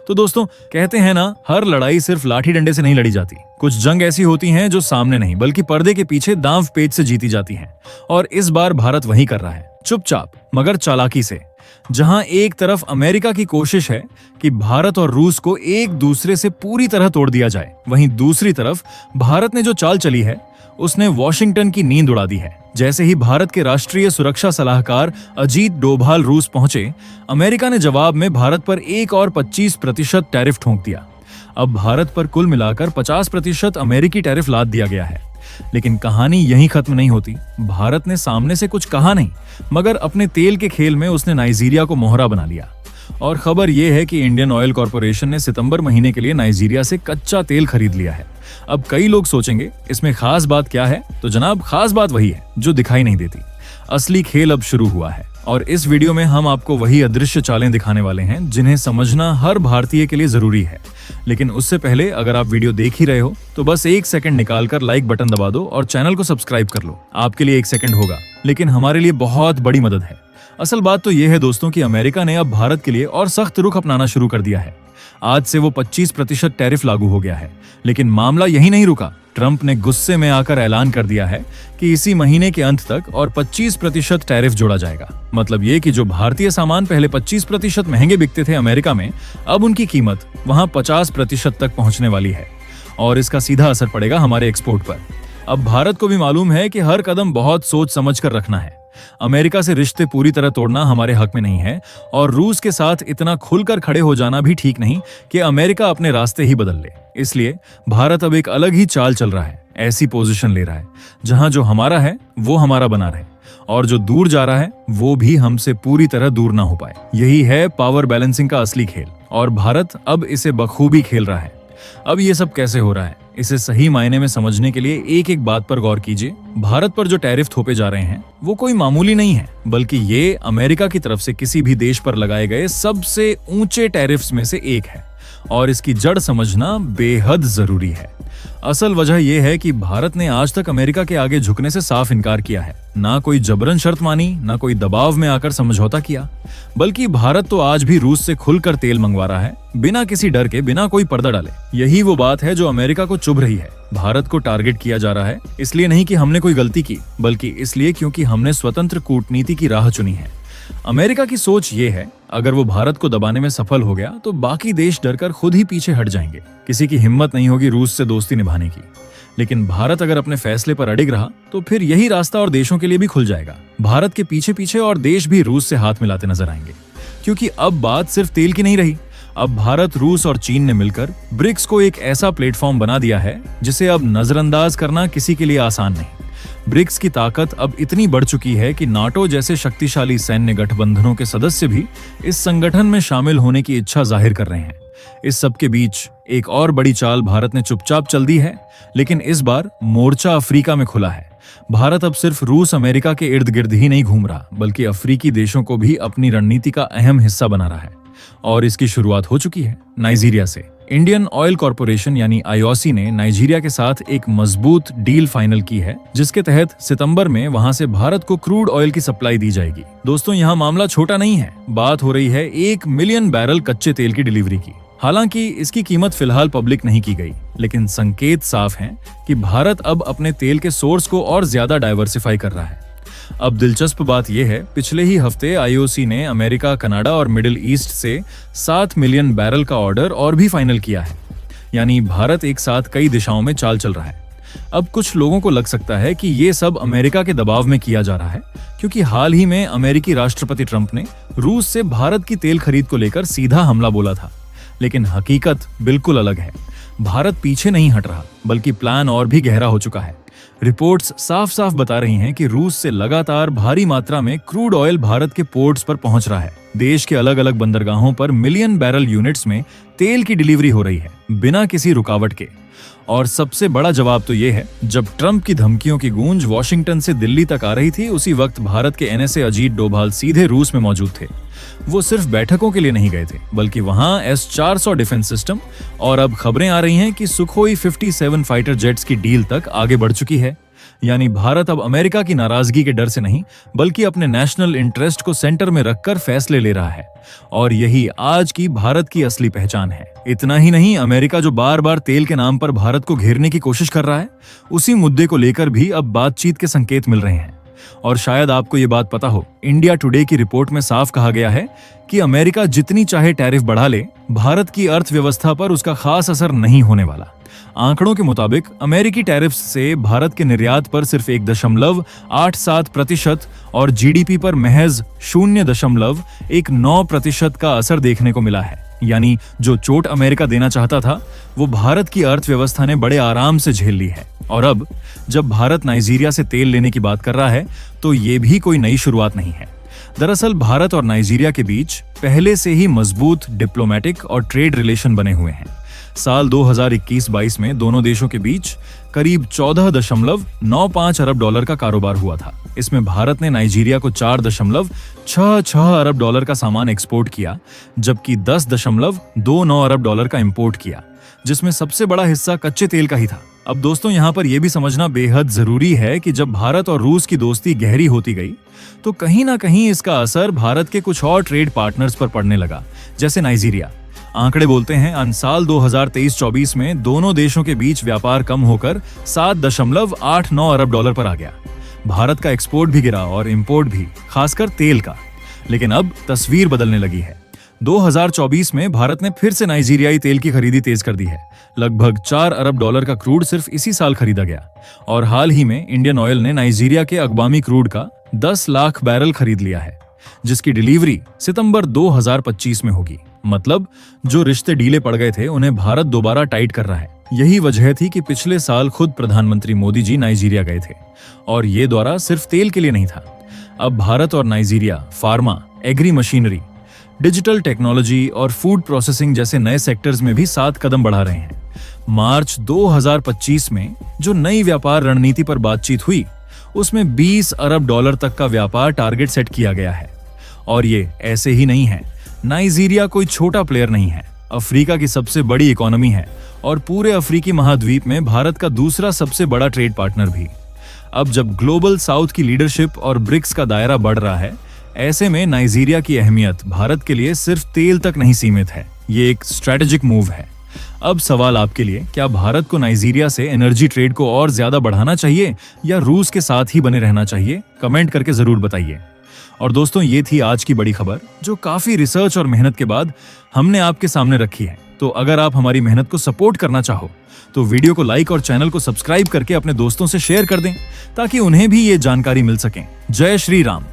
तो दोस्तों, कहते हैं ना, हर लड़ाई सिर्फ लाठी डंडे से नहीं लड़ी जाती। कुछ जंग ऐसी होती हैं जो सामने नहीं बल्कि पर्दे के पीछे दांव पेच से जीती जाती हैं। और इस बार भारत वही कर रहा है, चुपचाप मगर चालाकी से। जहां एक तरफ अमेरिका की कोशिश है कि भारत और रूस को एक दूसरे से पूरी तरह तोड़ दिया जाए, वहीं दूसरी तरफ भारत ने जो चाल चली है उसने वॉशिंगटन की नींद उड़ा दी है। जैसे ही भारत के राष्ट्रीय सुरक्षा सलाहकार अजीत डोभाल रूस पहुंचे, अमेरिका ने जवाब में भारत पर एक और 25% टैरिफ ठोक दिया। अब भारत पर कुल मिलाकर 50% अमेरिकी टैरिफ लाद दिया गया है। लेकिन कहानी यहीं खत्म नहीं होती। भारत ने सामने से कुछ कहा नहीं, मगर अपने तेल के खेल में उसने नाइजीरिया को मोहरा बना लिया। और खबर यह है कि इंडियन ऑयल कॉर्पोरेशन ने सितंबर महीने के लिए नाइजीरिया से कच्चा तेल खरीद लिया है। अब कई लोग सोचेंगे इसमें खास बात क्या है, तो जनाब, खास बात वही है जो दिखाई नहीं देती। असली खेल अब शुरू हुआ है और इस वीडियो में हम आपको वही अदृश्य चालें दिखाने वाले हैं जिन्हें समझना हर भारतीय के लिए जरूरी है। लेकिन उससे पहले अगर आप वीडियो देख ही रहे हो तो बस 1 सेकंड निकालकर लाइक बटन दबा दो और चैनल को सब्सक्राइब कर लो। आपके लिए 1 सेकंड होगा, लेकिन हमारे लिए बहुत बड़ी मदद है। असल बात तो यह है दोस्तों कि अमेरिका ने अब भारत के लिए और सख्त रुख अपनाना शुरू कर दिया है। आज से वो 25% टैरिफ लागू हो गया है। लेकिन मामला यही नहीं रुका। ट्रंप ने गुस्से में आकर ऐलान कर दिया है कि इसी महीने के अंत तक और 25% टैरिफ जोड़ा जाएगा। मतलब ये कि जो भारतीय सामान पहले 25% महंगे बिकते थे अमेरिका में, अब उनकी कीमत वहां 50% तक पहुंचने वाली है। और इसका सीधा असर पड़ेगा हमारे एक्सपोर्ट पर। अब भारत को भी मालूम है कि हर कदम बहुत सोच समझ कर रखना है। अमेरिका से रिश्ते पूरी तरह तोड़ना हमारे हक में नहीं है और रूस के साथ इतना खुलकर खड़े हो जाना भी ठीक नहीं कि अमेरिका अपने रास्ते ही बदल ले। इसलिए भारत अब एक अलग ही चाल चल रहा है, ऐसी पोजीशन ले रहा है जहां जो हमारा है वो हमारा बना रहे और जो दूर जा रहा है वो भी हमसे पूरी तरह दूर ना हो पाए। यही है पावर बैलेंसिंग का असली खेल और भारत अब इसे बखूबी खेल रहा है। अब ये सब कैसे हो रहा है, इसे सही मायने में समझने के लिए एक एक बात पर गौर कीजिए। भारत पर जो टैरिफ थोपे जा रहे हैं वो कोई मामूली नहीं है, बल्कि ये अमेरिका की तरफ से किसी भी देश पर लगाए गए सबसे ऊंचे टैरिफ्स में से एक है और इसकी जड़ समझना बेहद जरूरी है। असल वजह यह है कि भारत ने आज तक अमेरिका के आगे झुकने से साफ इनकार किया है। ना कोई जबरन शर्त मानी, ना कोई दबाव में आकर समझौता किया, बल्कि भारत तो आज भी रूस से खुलकर तेल मंगवा रहा है, बिना किसी डर के, बिना कोई पर्दा डाले। यही वो बात है जो अमेरिका को चुभ रही है। भारत को टारगेट किया जा रहा है, इसलिए नहीं कि हमने कोई गलती की, बल्कि इसलिए क्योंकि हमने स्वतंत्र कूटनीति की राह चुनी है। अमेरिका की सोच ये है, अगर वो भारत को दबाने में सफल हो गया तो बाकी देश डरकर खुद ही पीछे हट जाएंगे। किसी की हिम्मत नहीं होगी रूस से दोस्ती निभाने की। लेकिन भारत अगर अपने फैसले पर अडिग रहा तो फिर यही रास्ता और देशों के लिए भी खुल जाएगा। भारत के पीछे पीछे और देश भी रूस से हाथ मिलाते नजर आएंगे, क्योंकि अब बात सिर्फ तेल की नहीं रही। अब भारत, रूस और चीन ने मिलकर ब्रिक्स को एक ऐसा प्लेटफॉर्म बना दिया है जिसे अब नजरअंदाज करना किसी के लिए आसान नहीं। ब्रिक्स की ताकत अब इतनी बढ़ चुकी है कि नाटो जैसे शक्तिशाली सैन्य गठबंधनों के सदस्य भी इस संगठन में शामिल होने की इच्छा जाहिर कर रहे हैं। इस सब के बीच एक और बड़ी चाल भारत ने चुपचाप चल दी है, लेकिन इस बार मोर्चा अफ्रीका में खुला है। भारत अब सिर्फ रूस अमेरिका के इर्द गिर्द ही नहीं घूम रहा, बल्कि अफ्रीकी देशों को भी अपनी रणनीति का अहम हिस्सा बना रहा है। और इसकी शुरुआत हो चुकी है नाइजीरिया से। इंडियन ऑयल कॉर्पोरेशन यानी आईओसी ने नाइजीरिया के साथ एक मजबूत डील फाइनल की है, जिसके तहत सितंबर में वहां से भारत को क्रूड ऑयल की सप्लाई दी जाएगी। दोस्तों, यहाँ मामला छोटा नहीं है। बात हो रही है 1 मिलियन बैरल कच्चे तेल की डिलीवरी की। हालांकि इसकी कीमत फिलहाल पब्लिक नहीं की गई, लेकिन संकेत साफ हैं कि भारत अब अपने तेल के सोर्स को और ज्यादा डाइवर्सिफाई कर रहा है। अब दिलचस्प बात यह है, पिछले ही हफ्ते आईओसी ने अमेरिका, कनाडा और मिडिल ईस्ट से 7 मिलियन बैरल का ऑर्डर और भी फाइनल किया है। यानी भारत एक साथ कई दिशाओं में चाल चल रहा है। अब कुछ लोगों को लग सकता है कि ये सब अमेरिका के दबाव में किया जा रहा है, क्योंकि हाल ही में अमेरिकी राष्ट्रपति ट्रंप ने रूस से भारत की तेल खरीद को लेकर सीधा हमला बोला था। लेकिन हकीकत बिल्कुल अलग है। भारत पीछे नहीं हट रहा, बल्कि प्लान और भी गहरा हो चुका है। रिपोर्ट्स साफ साफ बता रही हैं कि रूस से लगातार भारी मात्रा में क्रूड ऑयल भारत के पोर्ट्स पर पहुंच रहा है। देश के अलग अलग बंदरगाहों पर मिलियन बैरल यूनिट्स में तेल की डिलीवरी हो रही है, बिना किसी रुकावट के। और सबसे बड़ा जवाब तो ये है, जब ट्रंप की धमकियों की गूंज वॉशिंगटन से दिल्ली तक आ रही थी, उसी वक्त भारत के एनएसए अजीत डोभाल सीधे रूस में मौजूद थे। वो सिर्फ बैठकों के लिए नहीं गए थे, बल्कि वहां S-400 डिफेंस सिस्टम और अब खबरें आ रही हैं कि सुखोई 57 फाइटर जेट्स की डील तक आगे बढ़ चुकी है। यानी भारत अब अमेरिका की नाराजगी के डर से नहीं बल्कि अपने नेशनल इंटरेस्ट को सेंटर में रखकर फैसले ले रहा है। और यही आज की भारत की असली पहचान है। इतना ही नहीं, अमेरिका जो बार बार तेल के नाम पर भारत को घेरने की कोशिश कर रहा है, उसी मुद्दे को लेकर भी अब बातचीत के संकेत मिल रहे हैं। और शायद आपको ये बात पता हो, इंडिया टुडे की रिपोर्ट में साफ कहा गया है कि अमेरिका जितनी चाहे टैरिफ बढ़ा ले, भारत की अर्थव्यवस्था पर उसका खास असर नहीं होने वाला। आंकड़ों के मुताबिक अमेरिकी टैरिफ से भारत के निर्यात पर सिर्फ 1.87% और जीडीपी पर महज 0.19% का असर देखने को मिला है। यानी जो चोट अमेरिका देना चाहता था, वो भारत की अर्थव्यवस्था ने बड़े आराम से झेल ली है। और अब जब भारत नाइजीरिया से तेल लेने की बात कर रहा है, तो ये भी कोई नई शुरुआत नहीं है। दरअसल भारत और नाइजीरिया के बीच पहले से ही मजबूत डिप्लोमेटिक और ट्रेड रिलेशन बने हुए हैं। साल 2021-22 में दोनों देशों के बीच करीब 14.95 अरब डॉलर का कारोबार हुआ था। इसमें भारत ने नाइजीरिया को 4.66 अरब डॉलर का सामान एक्सपोर्ट किया, जबकि 10.29 अरब डॉलर का इंपोर्ट किया, जिसमें सबसे बड़ा हिस्सा कच्चे तेल का ही था। अब दोस्तों, यहाँ पर यह भी समझना बेहद जरूरी है कि जब भारत और रूस की दोस्ती गहरी होती गई, तो कहीं ना कहीं इसका असर भारत के कुछ और ट्रेड पार्टनर्स पर पड़ने लगा, जैसे नाइजीरिया। आंकड़े बोलते हैं साल 2023-24 में दोनों देशों के बीच व्यापार कम होकर 7.89 अरब डॉलर पर आ गया। भारत का एक्सपोर्ट भी गिरा और इंपोर्ट भी, खासकर तेल का। लेकिन अब तस्वीर बदलने लगी है। 2024 में भारत ने फिर से नाइजीरियाई तेल की खरीदी तेज कर दी है। लगभग 4 अरब डॉलर का क्रूड सिर्फ इसी साल खरीदा गया। और हाल ही में इंडियन ऑयल ने नाइजीरिया के अगबामी क्रूड का 10 लाख बैरल खरीद लिया है, जिसकी डिलीवरी सितंबर 2025 में होगी। मतलब जो रिश्ते ढीले पड़ गए थे, उन्हें भारत दोबारा टाइट कर रहा है। यही वजह थी कि पिछले साल खुद प्रधानमंत्री मोदी जी नाइजीरिया गए थे, और ये दौरा सिर्फ तेल के लिए नहीं था। अब भारत और Nigeria pharma, agri machinery, digital technology और फूड प्रोसेसिंग जैसे नए सेक्टर्स में भी साथ कदम बढ़ा रहे हैं। मार्च 2025 में जो नई व्यापार रणनीति पर बातचीत हुई, उसमें 20 अरब डॉलर तक का व्यापार टारगेट सेट किया गया है। और ये ऐसे ही नहीं है। नाइजीरिया कोई छोटा प्लेयर नहीं है, अफ्रीका की सबसे बड़ी इकोनॉमी है और पूरे अफ्रीकी महाद्वीप में भारत का दूसरा सबसे बड़ा ट्रेड पार्टनर भी। अब जब ग्लोबल साउथ की लीडरशिप और ब्रिक्स का दायरा बढ़ रहा है, ऐसे में नाइजीरिया की अहमियत भारत के लिए सिर्फ तेल तक नहीं सीमित है, ये एक स्ट्रेटेजिक मूव है। अब सवाल आपके लिए, क्या भारत को नाइजीरिया से एनर्जी ट्रेड को और ज्यादा बढ़ाना चाहिए या रूस के साथ ही बने रहना चाहिए? कमेंट करके जरूर बताइए। और दोस्तों, ये थी आज की बड़ी खबर, जो काफी रिसर्च और मेहनत के बाद हमने आपके सामने रखी है। तो अगर आप हमारी मेहनत को सपोर्ट करना चाहो, तो वीडियो को लाइक और चैनल को सब्सक्राइब करके अपने दोस्तों से शेयर कर दें, ताकि उन्हें भी ये जानकारी मिल सके। जय श्री राम।